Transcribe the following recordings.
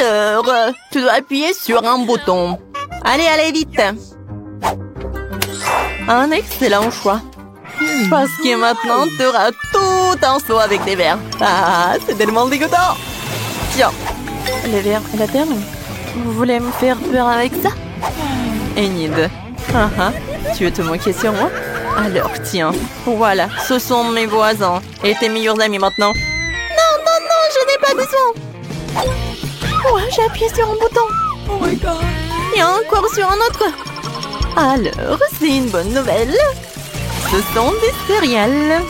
Alors, tu dois appuyer sur un bouton. Allez, allez, vite. Un excellent choix. Parce que maintenant, tu auras tout un seau avec des verres. Ah, c'est tellement dégoûtant. Tiens, les verres et la terre. Vous voulez me faire peur avec ça? Enid, tu veux te moquer sur moi? Alors, tiens, voilà, ce sont mes voisins et tes meilleurs amis maintenant. Non, non, non, je n'ai pas besoin. Ouais, j'ai appuyé sur un bouton. Oh my god. Et encore sur un autre. Alors, c'est une bonne nouvelle. Ce sont des céréales.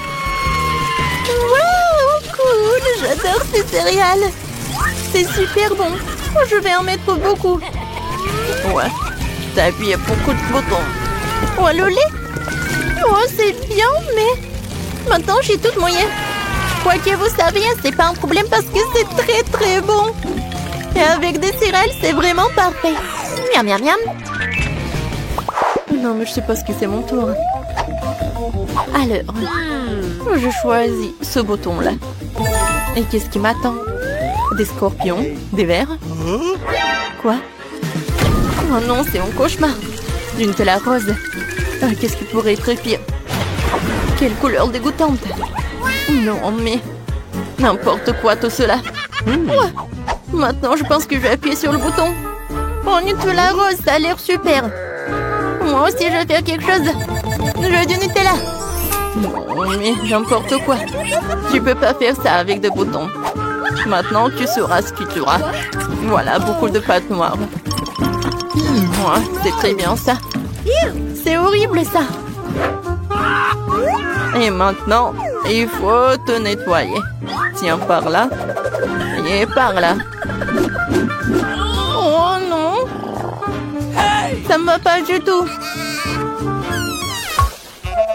Wow, cool, j'adore ces céréales. C'est super bon. Je vais en mettre beaucoup. Ouais, t'as appuyé beaucoup de boutons. Oh, le lait. Oh, c'est bien, mais maintenant j'ai toute mouillée. Quoi que vous saviez, c'est pas un problème parce que c'est très très bon. Et avec des céréales, c'est vraiment parfait. Miam, miam, miam. Non, mais je sais pas ce que c'est mon tour. Alors, je choisis ce bouton-là. Et qu'est-ce qui m'attend? Des scorpions? Des vers? Quoi? Oh non, c'est mon cauchemar. D'une telle rose. Qu'est-ce qui pourrait être pire? Quelle couleur dégoûtante. Non, mais... n'importe quoi tout cela. Ouais. Maintenant, je pense que je vais appuyer sur le bouton. Oh, Nutella rose, ça a l'air super. Moi aussi, je vais faire quelque chose. Je veux du Nutella. Non, mais n'importe quoi. Tu peux pas faire ça avec des boutons. Maintenant, tu sauras ce que tu auras. Voilà, beaucoup de pâte noire. Ouais, c'est très bien ça. C'est horrible ça. Et maintenant, il faut te nettoyer. Tiens, par là. Et par là. Oh non. Ça me va pas du tout.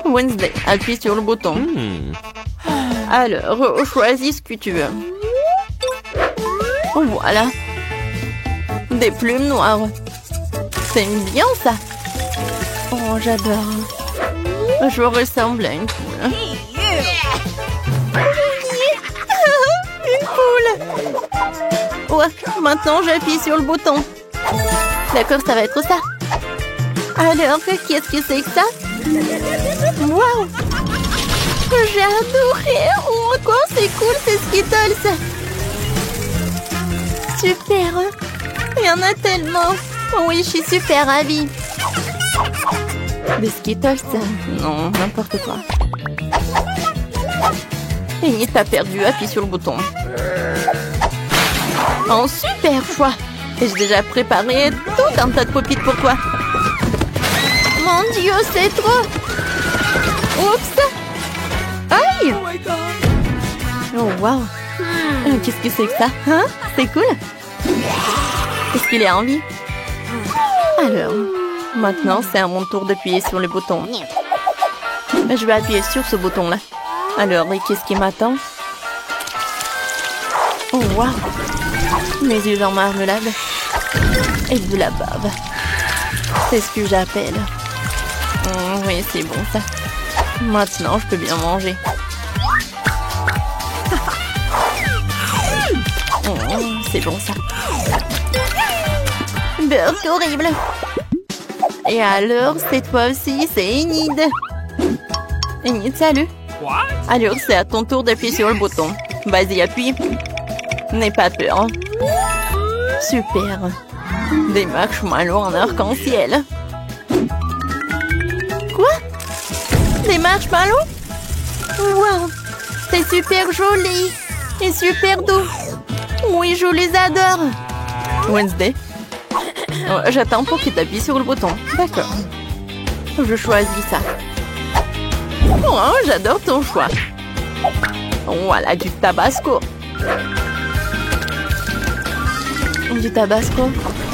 Wednesday, appuie sur le bouton. Alors, choisis ce que tu veux. Voilà. Des plumes noires. C'est bien ça. Oh, j'adore. Je ressemble à une poule. Une poule. Ouais, maintenant j'appuie sur le bouton. D'accord, ça va être ça. Alors, qu'est-ce que c'est que ça? Waouh! J'ai adoré! Oh, quoi, c'est cool, c'est Skittles! Super! Il y en a tellement! Oui, je suis super ravie! Des Skittles? Non, n'importe quoi. Et t'as perdu, appuie sur le bouton. Oh, super choix! Et j'ai déjà préparé tout un tas de pop-it pour toi. Mon Dieu, c'est trop! Oups! Aïe! Oh, wow! Qu'est-ce que c'est que ça? Hein? C'est cool? Est-ce qu'il est en vie? Alors, maintenant, c'est à mon tour d'appuyer sur le bouton. Je vais appuyer sur ce bouton-là. Alors, et qu'est-ce qui m'attend? Oh, wow! Mes yeux en marmelade. Et de la bave. C'est ce que j'appelle. Oui, c'est bon ça. Maintenant, je peux bien manger. C'est bon ça. Beurre, c'est horrible. Et alors, cette fois aussi, c'est Enid. Enid, salut. Alors, c'est à ton tour d'appuyer sur le bouton. Vas-y, appuie. N'aie pas peur. Super. Des marshmallows en arc-en-ciel. Quoi? Des marshmallows? Wow! C'est super joli. Et super doux. Oui, je les adore. Wednesday. Oh, j'attends pour qu'il t'appuie sur le bouton. D'accord. Je choisis ça. Oh, j'adore ton choix. Voilà, du tabasco. Du tabasco.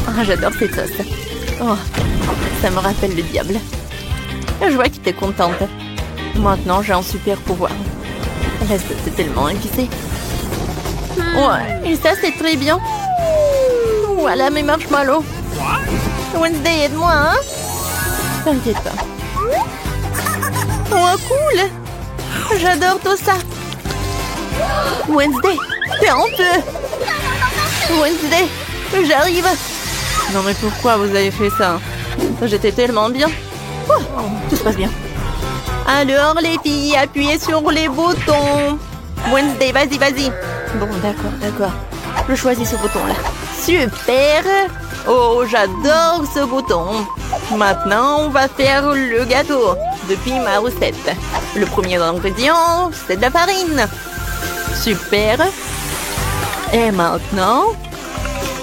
Oh, j'adore cette sauce. Oh, ça me rappelle le diable. Je vois que t'es contente. Maintenant, j'ai un super pouvoir. C'est tellement épicé. Ouais, et ça, c'est très bien. Voilà mes marshmallows. Wednesday, aide-moi, hein? T'inquiète pas. Oh, cool! J'adore tout ça. Wednesday, t'es en feu. Wednesday, J'arrive. Non mais pourquoi vous avez fait ça? J'étais tellement bien. Oh, tout se passe bien. Alors les filles, appuyez sur les boutons. Wednesday, vas-y, vas-y. Bon, d'accord. Je choisis ce bouton-là. Super. Oh, j'adore ce bouton. Maintenant, on va faire le gâteau. Depuis ma recette. Le premier ingrédient, c'est de la farine. Super. Et maintenant,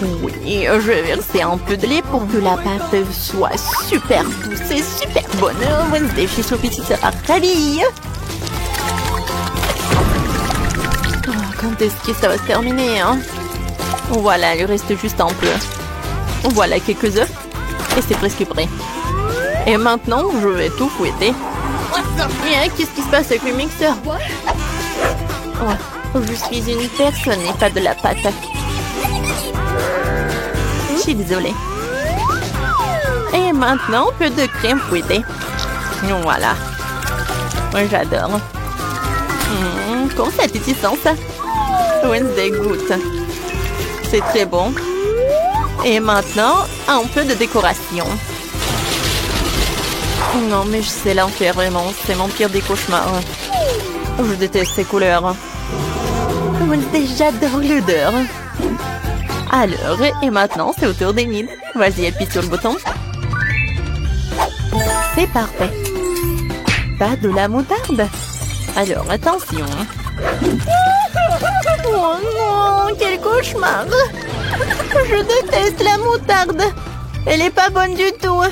oui, je vais verser un peu de lait pour que la pâte soit super douce et super bonne. Wednesday, chez Sophie sera ravie. Oh, quand est-ce que ça va se terminer, hein? Voilà, il reste juste un peu. Voilà quelques œufs. Et c'est presque prêt. Et maintenant, je vais tout fouetter. Qu'est-ce qui se passe avec le mixeur? Oh, je suis une personne et pas de la pâte. Je suis désolée. Et maintenant, un peu de crème fouettée. Voilà. Moi, j'adore. Comment ça appétissant, ça? Wednesday goûte. C'est très bon. Et maintenant, un peu de décoration. Non, mais c'est l'enfer, vraiment. C'est mon pire des cauchemars. Je déteste ces couleurs. Wednesday, j'adore l'odeur. Alors, et maintenant, c'est au tour d'Enid. Vas-y, appuie sur le bouton. C'est parfait. Pas de la moutarde. Alors, attention. Oh non, quel cauchemar. Je déteste la moutarde. Elle est pas bonne du tout.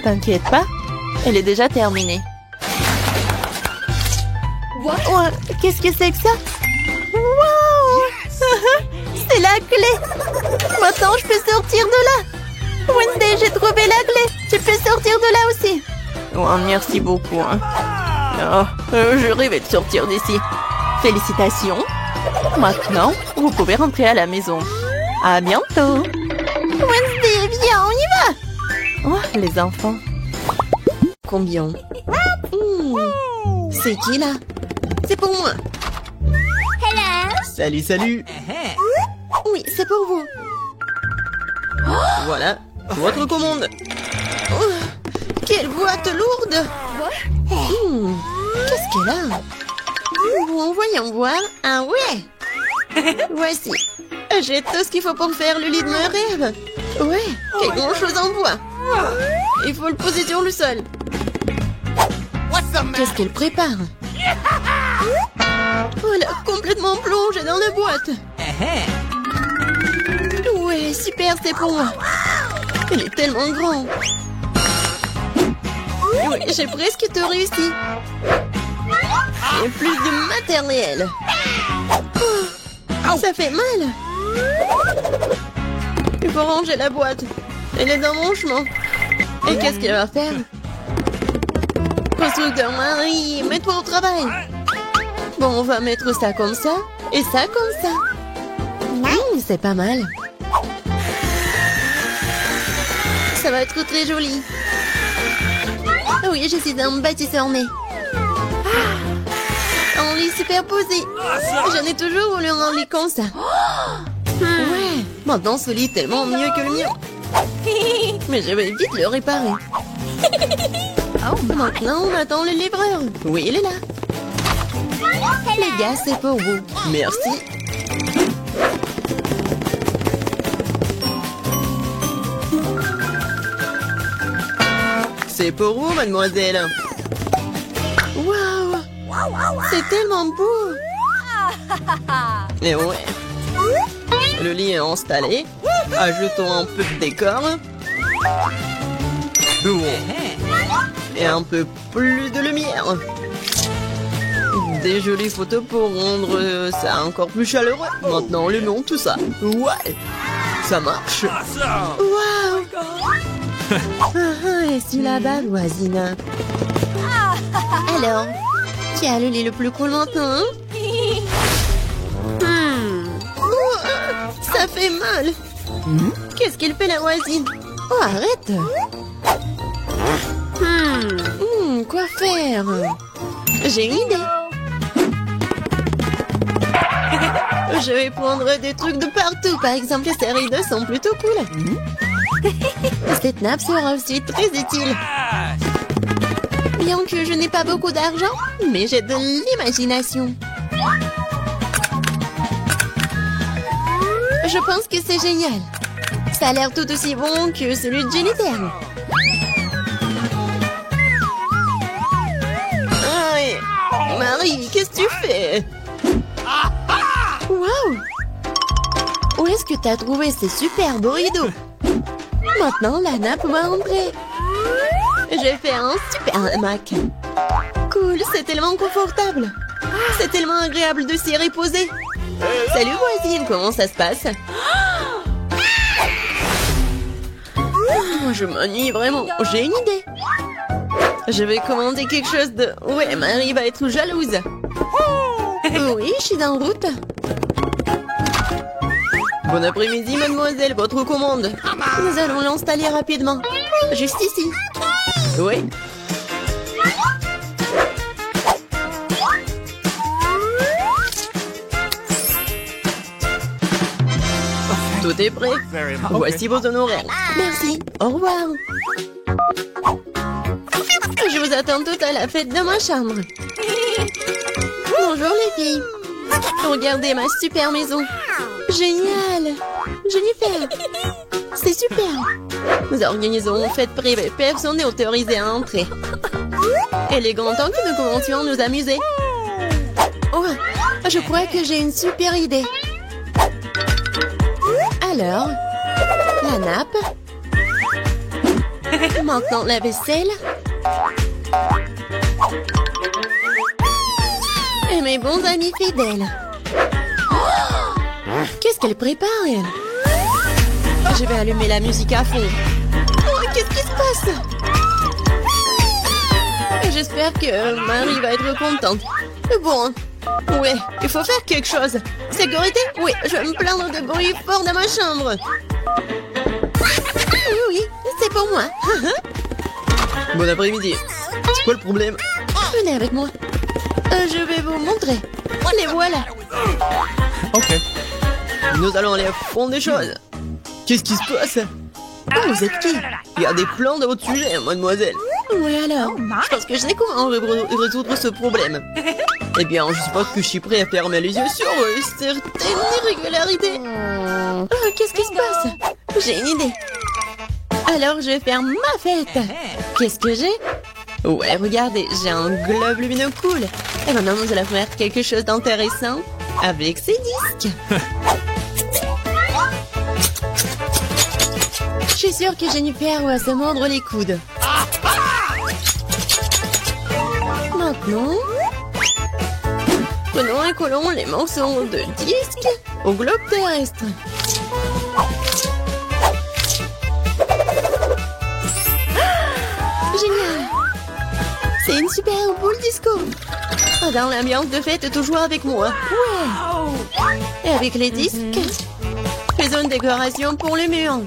T'inquiète pas, elle est déjà terminée. Oh, qu'est-ce que c'est que ça? Wow. C'est la clé. Maintenant, je peux sortir de là. Wednesday, j'ai trouvé la clé. Tu peux sortir de là aussi. Oh, merci beaucoup. Oh, je rêvais de sortir d'ici. Félicitations. Maintenant, vous pouvez rentrer à la maison. À bientôt. Wednesday, viens, on y va. Oh, les enfants. Combien? C'est qui là? C'est pour moi. Salut, salut. Oui, c'est pour vous. Voilà, votre commande. Oh, quelle boîte lourde. Qu'est-ce qu'elle a? Bon, voyons voir. Ah ouais. Voici. J'ai tout ce qu'il faut pour faire le lit de mes rêves. Ouais, quelle grande chose en bois. Il faut le poser sur le sol. Qu'est-ce qu'elle prépare? Oh, elle a complètement plongé dans la boîte. Ouais, super, c'est pour moi. Elle est tellement grande. Oui, j'ai presque tout réussi. Et plus de matériel. Oh, ça fait mal. Il faut ranger la boîte. Elle est dans mon chemin. Et qu'est-ce qu'elle va faire? Constructeur Marie, mets-toi au travail. Bon, on va mettre ça comme ça. Et ça comme ça. C'est pas mal. Ça va être très joli. Oui, je suis un bâtisseur né. Un lit superposé. J'en ai toujours voulu un lit comme ça. Ouais, maintenant ce lit est tellement mieux que le mien. Mais je vais vite le réparer. Maintenant, on attend le livreur. Oui, il est là. Les gars, c'est pour vous. Merci. C'est pour vous, mademoiselle. Waouh! C'est tellement beau! Et ouais. Le lit est installé. Ajoutons un peu de décor. Et un peu plus de lumière. Des jolies photos pour rendre ça encore plus chaleureux. Maintenant, le nom, tout ça. Ouais! Ça marche. Waouh! Et c'est là-bas, voisine. Alors, qui a le lit le plus cool maintenant? Ça fait mal. Qu'est-ce qu'elle fait, la voisine? Oh, arrête. Quoi faire? J'ai une idée. Je vais prendre des trucs de partout. Par exemple, ces rideaux sont plutôt cool. Cette nappe sera aussi très utile. Bien que je n'ai pas beaucoup d'argent, mais j'ai de l'imagination. Je pense que c'est génial. Ça a l'air tout aussi bon que celui de Jennifer. Aïe. Marie, qu'est-ce que tu fais? Waouh! Où est-ce que tu as trouvé ces superbes rideaux? Maintenant, la nappe va entrer. Je fais un super hamac. Cool, c'est tellement confortable. C'est tellement agréable de s'y reposer. Salut voisine, comment ça se passe? Je m'ennuie vraiment. J'ai une idée. Je vais commander quelque chose de... Ouais, Marie va être jalouse. Oui, je suis en route. Bon après-midi, mademoiselle, votre commande. Nous allons l'installer rapidement. Juste ici. Oui. Tout est prêt. Voici vos honoraires. Merci. Au revoir. Je vous attends toutes à la fête de ma chambre. Bonjour les filles. Regardez ma super maison. Génial. Jennifer. C'est super. Nous organisons une fête privée. Personne n'est autorisé à entrer. Il est grand temps que nous commencions à nous amuser. Oh, je crois que j'ai une super idée. Alors, la nappe. Maintenant, la vaisselle. Et mes bons amis fidèles. Oh, qu'est-ce qu'elle prépare, elle? Je vais allumer la musique à fond. Oh, qu'est-ce qui se passe? J'espère que Marie va être contente. Bon, ouais, il faut faire quelque chose. Sécurité? Oui, je vais me plaindre de bruit fort dans ma chambre. Oui, c'est pour moi. Bon après-midi. C'est quoi le problème? Venez avec moi. Je vais vous montrer. Les voilà. Ok. Nous allons aller à fond des choses. Qu'est-ce qui se passe? Oh, vous êtes qui? Il y a des plans de votre sujet, mademoiselle. Oui alors, Je pense que je sais comment résoudre ce problème. Eh bien, je suppose que je suis prêt à fermer les yeux sur certaines irrégularités. Qu'est-ce qui se passe? J'ai une idée. Alors, je vais faire ma fête. Qu'est-ce que j'ai? Ouais, regardez, j'ai un globe lumineux cool. Et maintenant, nous allons faire quelque chose d'intéressant avec ces disques. Je suis sûre que Jennifer va se mordre les coudes. Maintenant, prenons et collons les morceaux de disques au globe terrestre. Génial! C'est une super boule disco. Dans l'ambiance de fête, toujours avec moi. Ouais! Et avec les disques, faisons une décoration pour le mur.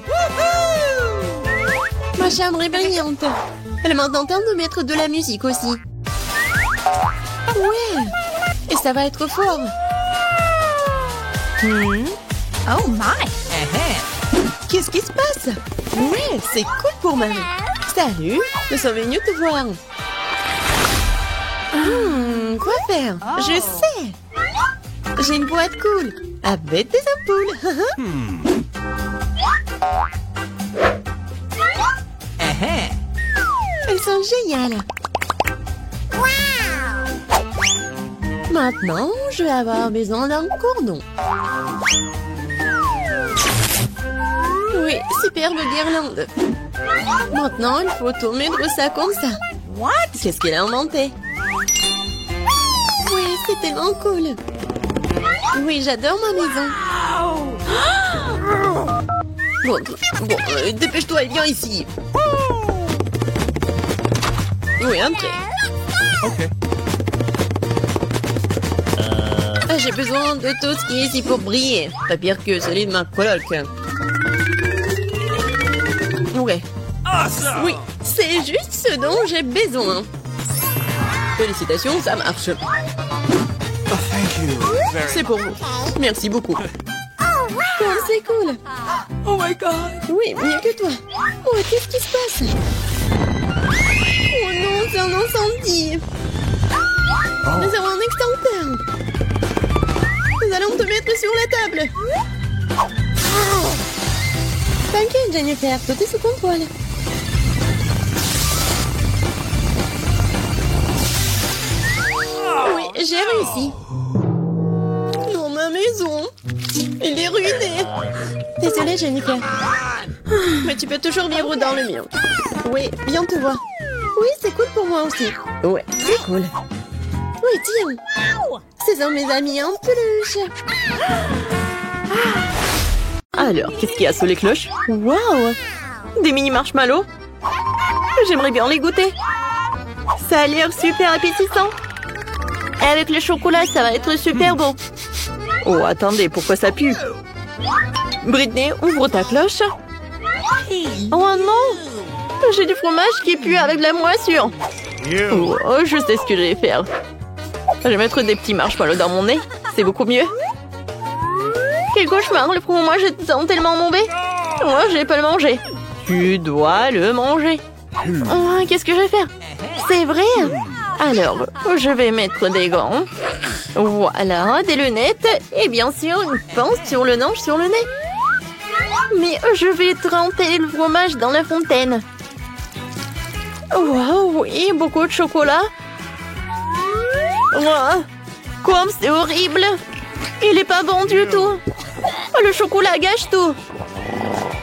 Ma chambre est brillante. Elle m'a tenté de mettre de la musique aussi. Ouais! Et ça va être fort. Oh my! Qu'est-ce qui se passe? Ouais, c'est cool pour Marie. Salut, nous sommes venus te voir. Quoi faire? Je sais. J'ai une boîte cool avec des ampoules. Elles sont géniales. Maintenant, je vais avoir besoin d'un cordon. Oui, superbe guirlande. Maintenant, il faut tout mettre ça comme ça. What? Qu'est-ce qu'elle a inventé? Oui, c'est tellement cool. Oui, j'adore ma maison. Bon, dépêche-toi et viens ici. Oui, entrez. Ok. J'ai besoin de tout ce qui est ici pour briller. Pas pire que celui de ma coloc. Ouais. Oui, c'est juste ce dont j'ai besoin. Félicitations, ça marche. C'est pour vous. Merci beaucoup. Oh, c'est cool. Oh my god. Oui, mieux que toi. Oh, qu'est-ce qui se passe? Oh non, c'est un incendie. Nous avons un extincteur. Nous allons te mettre sur la table. T'inquiète, Jennifer, tout est sous contrôle. Oui, j'ai réussi. Dans ma maison. Il est ruiné. Désolée, Jennifer. Mais tu peux toujours vivre dans le mien. Oui, bien te voir. Oui, c'est cool pour moi aussi. Ouais, c'est cool. Oui, tiens. Ce sont mes amis en peluche. Alors, qu'est-ce qu'il y a sous les cloches? Waouh! Des mini marshmallows? J'aimerais bien les goûter. Ça a l'air super appétissant. Et avec le chocolat, ça va être super bon. Oh, attendez, pourquoi ça pue? Britney, ouvre ta cloche. Oh non! J'ai du fromage qui pue avec de la moisissure. Oh, je sais ce que je vais faire. Je vais mettre des petits marshmallows dans mon nez. C'est beaucoup mieux. Quel cauchemar, le fromage est tellement mauvais. Moi, je vais pas le manger. Tu dois le manger. Oh, qu'est-ce que je vais faire? C'est vrai? Alors, je vais mettre des gants. Voilà, des lunettes. Et bien sûr, une pince sur le nez, sur le nez. Mais je vais tremper le fromage dans la fontaine. Waouh, oui, beaucoup de chocolat. Wow, comme c'est horrible. Il est pas bon du tout. Le chocolat gâche tout.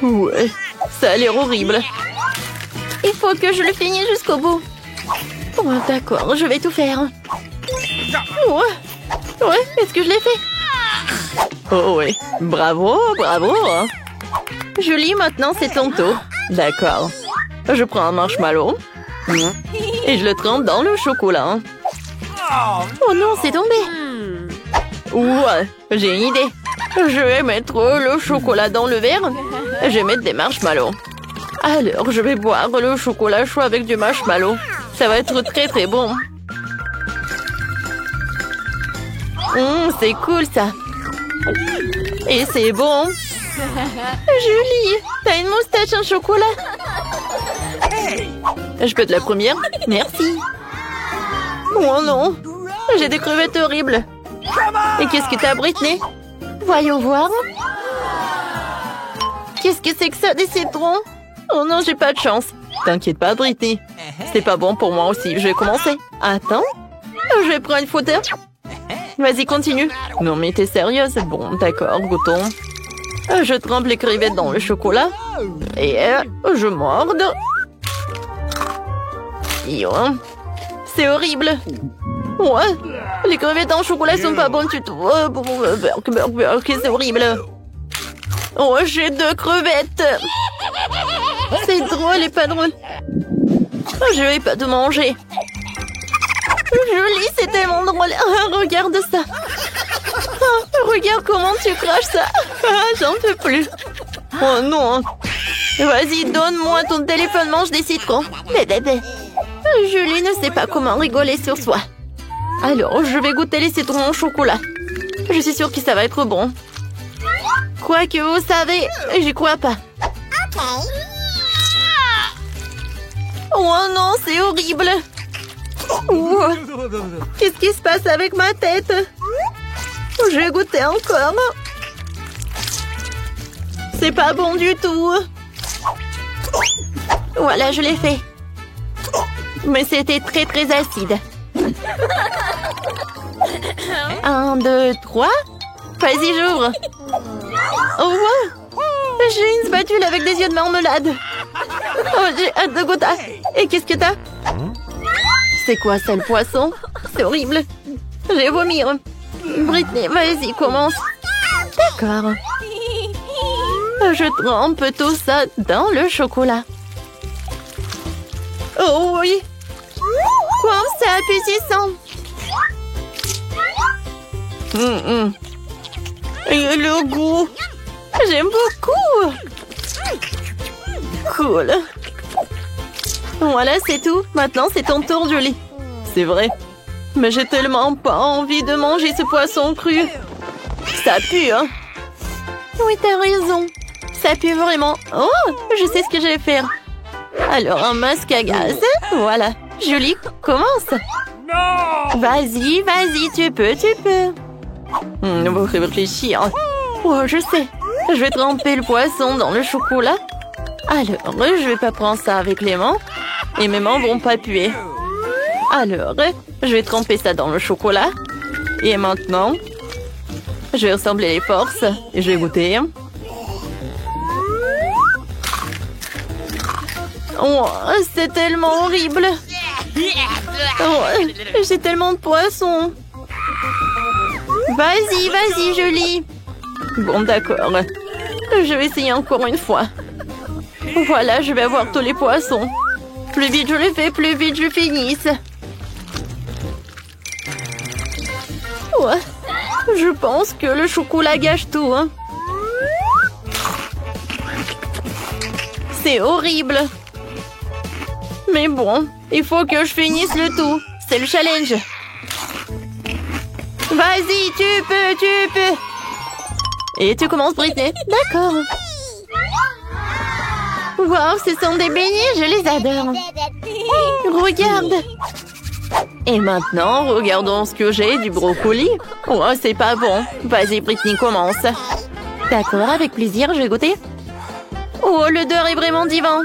Ouais, ça a l'air horrible. Il faut que je le finisse jusqu'au bout. Oh, d'accord, je vais tout faire. Ouais, est-ce que je l'ai fait? Oh ouais, bravo, bravo. Julie, maintenant c'est ton tour. D'accord. Je prends un marshmallow. Et je le trempe dans le chocolat. Oh non, c'est tombé. Ouais, j'ai une idée. Je vais mettre le chocolat dans le verre. Je vais mettre des marshmallows. Alors, je vais boire le chocolat chaud avec du marshmallow. Ça va être très très bon. C'est cool ça. Et c'est bon. Julie, t'as une moustache en chocolat. Je peux être la première? Merci. Oh non, j'ai des crevettes horribles. Et qu'est-ce que t'as, Britney? Voyons voir. Qu'est-ce que c'est que ça, des citrons? Oh non, j'ai pas de chance. T'inquiète pas, Britney. C'est pas bon pour moi aussi. Je vais commencer. Attends. Je vais prendre une photo. Vas-y, continue. Non, mais t'es sérieuse? Bon, d'accord, goûtons. Je trempe les crevettes dans le chocolat. Et je morde. C'est horrible. Ouais, les crevettes en chocolat sont pas bonnes du tout. C'est horrible. Oh, j'ai 2 crevettes. C'est drôle et pas drôle. Je vais pas te manger. Julie, c'est tellement drôle. Regarde ça. Regarde comment tu craches ça. J'en peux plus. Oh non. Vas-y, donne-moi ton téléphone, mange des citrons. Julie ne sait pas comment rigoler sur soi. Alors, je vais goûter les citrons au chocolat. Je suis sûre que ça va être bon. Quoi que vous savez, j'y crois pas. Oh non, c'est horrible. Qu'est-ce qui se passe avec ma tête? Je vais goûter encore. C'est pas bon du tout. Voilà, je l'ai fait. Mais c'était très très acide. 1, 2, 3. Vas-y, j'ouvre. Oh, wow. J'ai une spatule avec des yeux de marmelade. Oh, j'ai hâte de goûter. Et qu'est-ce que t'as? C'est quoi ça, le poisson? C'est horrible. Je vais vomir. Britney, vas-y, commence. D'accord. Je trempe tout ça dans le chocolat. Oh oui. Comme c'est appétissant. Et le goût. J'aime beaucoup. Cool. Voilà, c'est tout. Maintenant, c'est ton tour, Julie. C'est vrai. Mais j'ai tellement pas envie de manger ce poisson cru. Ça pue, hein? Oui, t'as raison. Ça pue vraiment. Oh, je sais ce que je vais faire. Alors, un masque à gaz. Voilà. Julie, commence. Vas-y, vas-y, tu peux. Faut réfléchir. Oh, je sais. Je vais tremper le poisson dans le chocolat. Alors, je vais pas prendre ça avec les mains. Et mes mains vont pas puer. Alors, je vais tremper ça dans le chocolat. Et maintenant, je vais rassembler les forces. Et je vais goûter. Oh, c'est tellement horrible. Oh, j'ai tellement de poissons. Vas-y, Julie. Bon, d'accord. Je vais essayer encore une fois. Voilà, je vais avoir tous les poissons. Plus vite je les fais, plus vite je finisse. Ouais, je pense que le chocolat gâche tout. Hein. C'est horrible. Mais bon, il faut que je finisse le tout. C'est le challenge. Vas-y, tu peux. Et tu commences, Britney. D'accord. Wow, ce sont des beignets, je les adore. Regarde. Et maintenant, regardons ce que j'ai, du brocoli. Oh, c'est pas bon. Vas-y, Britney, commence. D'accord, avec plaisir, je vais goûter. Oh, l'odeur est vraiment divin.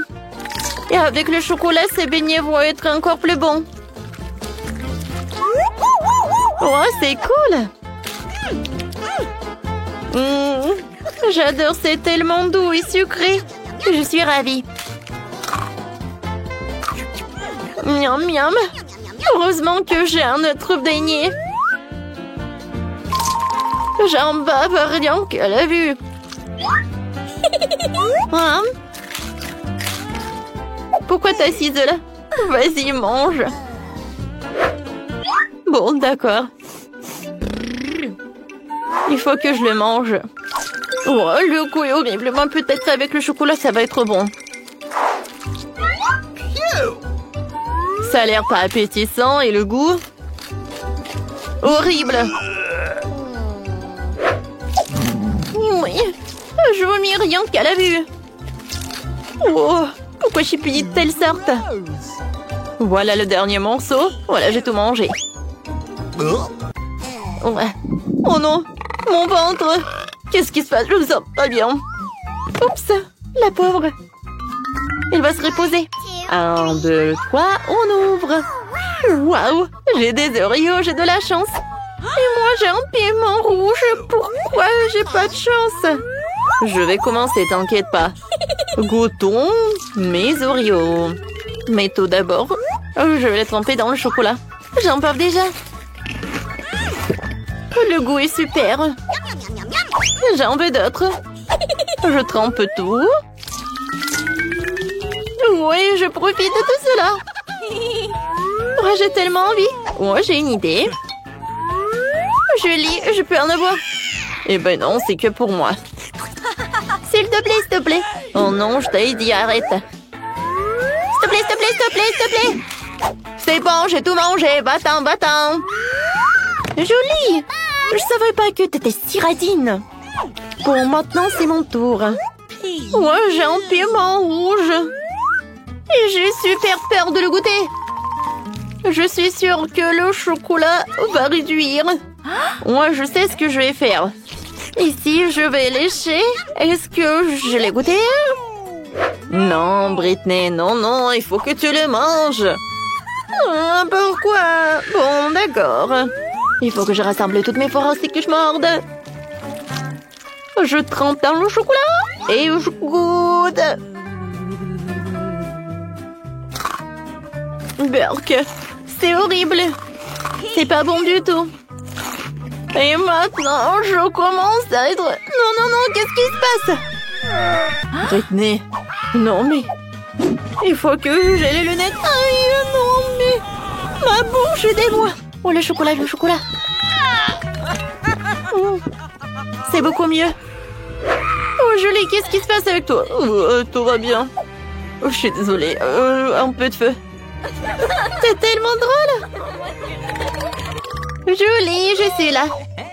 Et avec le chocolat, ces beignets vont être encore plus bons. Oh, c'est cool. J'adore, c'est tellement doux et sucré. Je suis ravie. Miam, miam. Heureusement que j'ai un autre beignet. J'en bave rien qu'à la vue. Hein? Pourquoi t'es assise là? Vas-y, mange. Bon, d'accord. Il faut que je le mange. Oh, le goût est horrible. Moi, peut-être avec le chocolat, ça va être bon. Ça a l'air pas appétissant et le goût... horrible. Oui, je vomis rien qu'à la vue. Oh, pourquoi je suis punie de telle sorte? Voilà le dernier morceau. Voilà, j'ai tout mangé. Ouais. Oh non, mon ventre. Qu'est-ce qui se passe? Je me sens pas bien. Oups, la pauvre. Elle va se reposer. 1, 2, 3, on ouvre. Waouh, j'ai des Oreos, j'ai de la chance. Et moi, j'ai un piment rouge. Pourquoi j'ai pas de chance? Je vais commencer, t'inquiète pas. Goûtons mes Oreos. Mais tout d'abord, je vais les tremper dans le chocolat. J'en parle déjà. Le goût est super. J'en veux d'autres. Je trempe tout. Oui, je profite de tout cela. Oh, j'ai tellement envie. Oh, j'ai une idée. Julie, je peux en avoir? Eh ben non, c'est que pour moi. S'il te plaît. Oh non, je t'ai dit arrête. S'il te plaît. C'est bon, j'ai tout mangé. Va-t'en. Julie, je savais pas que t'étais si radine. Bon, maintenant c'est mon tour. Moi, j'ai un piment rouge. Et j'ai super peur de le goûter. Je suis sûre que le chocolat va réduire. Moi, je sais ce que je vais faire. Ici, je vais lécher. Est-ce que je l'ai goûté? Non, Britney, non, il faut que tu le manges. Pourquoi? Bon, d'accord. Il faut que je rassemble toutes mes forces et que je morde. Je trempe dans le chocolat et je goûte. Burk, c'est horrible. C'est pas bon du tout. Et maintenant, je commence à être... Non, qu'est-ce qui se passe? Britney, non mais... Il faut que j'ai les lunettes. Aïe, non mais... Ma bouche est des bois. Oh, le chocolat. C'est beaucoup mieux. Oh, Julie, qu'est-ce qui se passe avec toi? Tout va bien. Oh, je suis désolée. Un peu de feu. C'est tellement drôle. Julie, je suis là.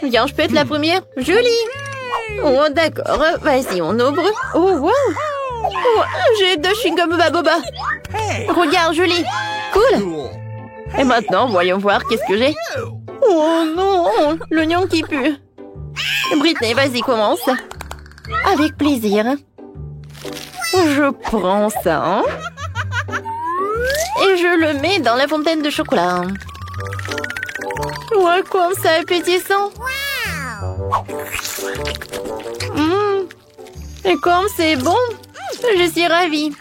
Viens, je peux être la première. Julie. Oh, d'accord. Vas-y, on ouvre. Oh, wow. Oh, j'ai 2 chewing-gums Baboba. Regarde, Julie. Cool. Et maintenant, voyons voir qu'est-ce que j'ai. Oh non, l'oignon qui pue. Britney, vas-y, commence. Avec plaisir. Je prends ça. Et je le mets dans la fontaine de chocolat. Ouais, comme ça appétissant. Et comme c'est bon, je suis ravie.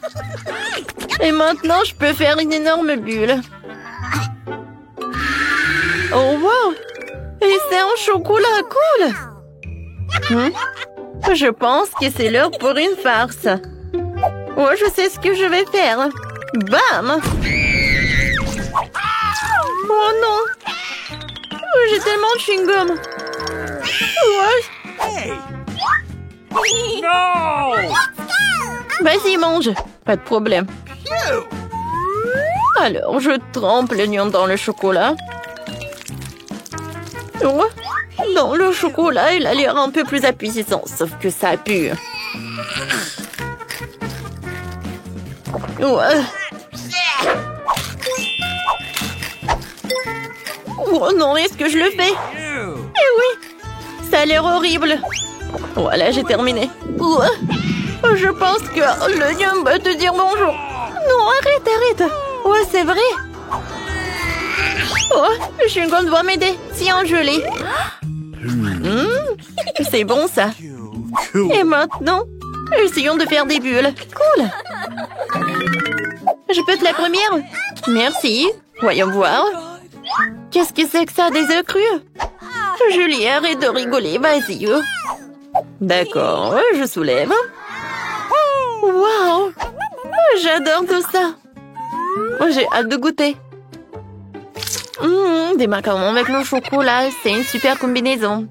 Et maintenant, je peux faire une énorme bulle. Oh, wow! Et c'est un chocolat cool! Je pense que c'est l'heure pour une farce. Oh, je sais ce que je vais faire. Bam! Oh non! J'ai tellement de chewing-gum. Ouais. No! Vas-y, mange. Pas de problème. Alors, je trempe l'oignon dans le chocolat. Oh, non, le chocolat, il a l'air un peu plus appétissant, sauf que ça pue. Ouais. Oh non, est-ce que je le fais? Eh oui, ça a l'air horrible. Voilà, j'ai terminé. Je pense que l'oignon va te dire bonjour. Non, arrête. Oh, c'est vrai. Oh, le chewing-gum doit m'aider. Tiens, je l'ai. C'est bon, ça. Et maintenant, essayons de faire des bulles. Cool. Je peux être la première? Merci. Voyons voir. Qu'est-ce que c'est que ça, des œufs crus? Julie, arrête de rigoler, vas-y. D'accord, je soulève. Waouh! J'adore tout ça. J'ai hâte de goûter. Des macarons avec le chocolat, c'est une super combinaison.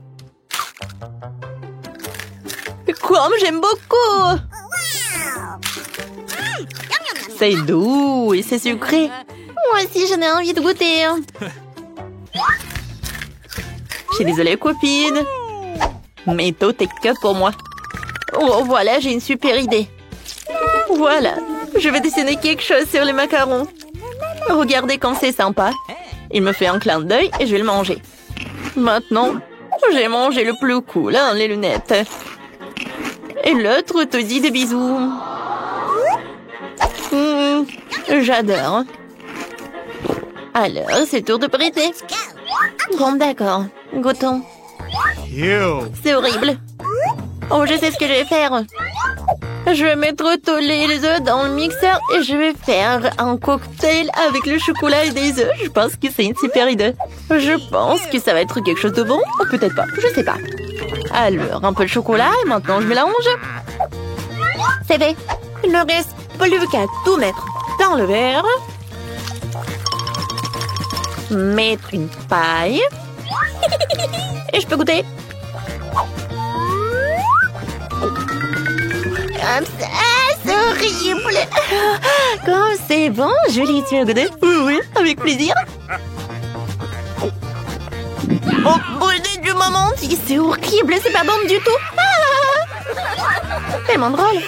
Comme j'aime beaucoup! C'est doux et c'est sucré. Moi aussi, j'en ai envie de goûter. Je suis désolée, copine. Mais tout est que pour moi. Oh, voilà, j'ai une super idée. Voilà, je vais dessiner quelque chose sur les macarons. Regardez comme c'est sympa. Il me fait un clin d'œil et je vais le manger. Maintenant, j'ai mangé le plus cool, hein, les lunettes. Et l'autre te dit des bisous. J'adore. Alors, c'est tour de prêter. Bon, d'accord. Goûtons. C'est horrible. Oh, je sais ce que je vais faire. Je vais mettre tous les œufs dans le mixeur et je vais faire un cocktail avec le chocolat et des œufs. Je pense que c'est une super idée. Je pense que ça va être quelque chose de bon. Ou peut-être pas, je sais pas. Alors, un peu de chocolat et maintenant je mélange. C'est fait. Il ne reste plus qu'à tout mettre dans le verre. Mettre une paille. Et je peux goûter. C'est horrible. Comme c'est bon, Julie, tu as goûté? Oui, avec plaisir. Oh, brûlé du moment, c'est horrible, c'est pas bon du tout. Tellement drôle.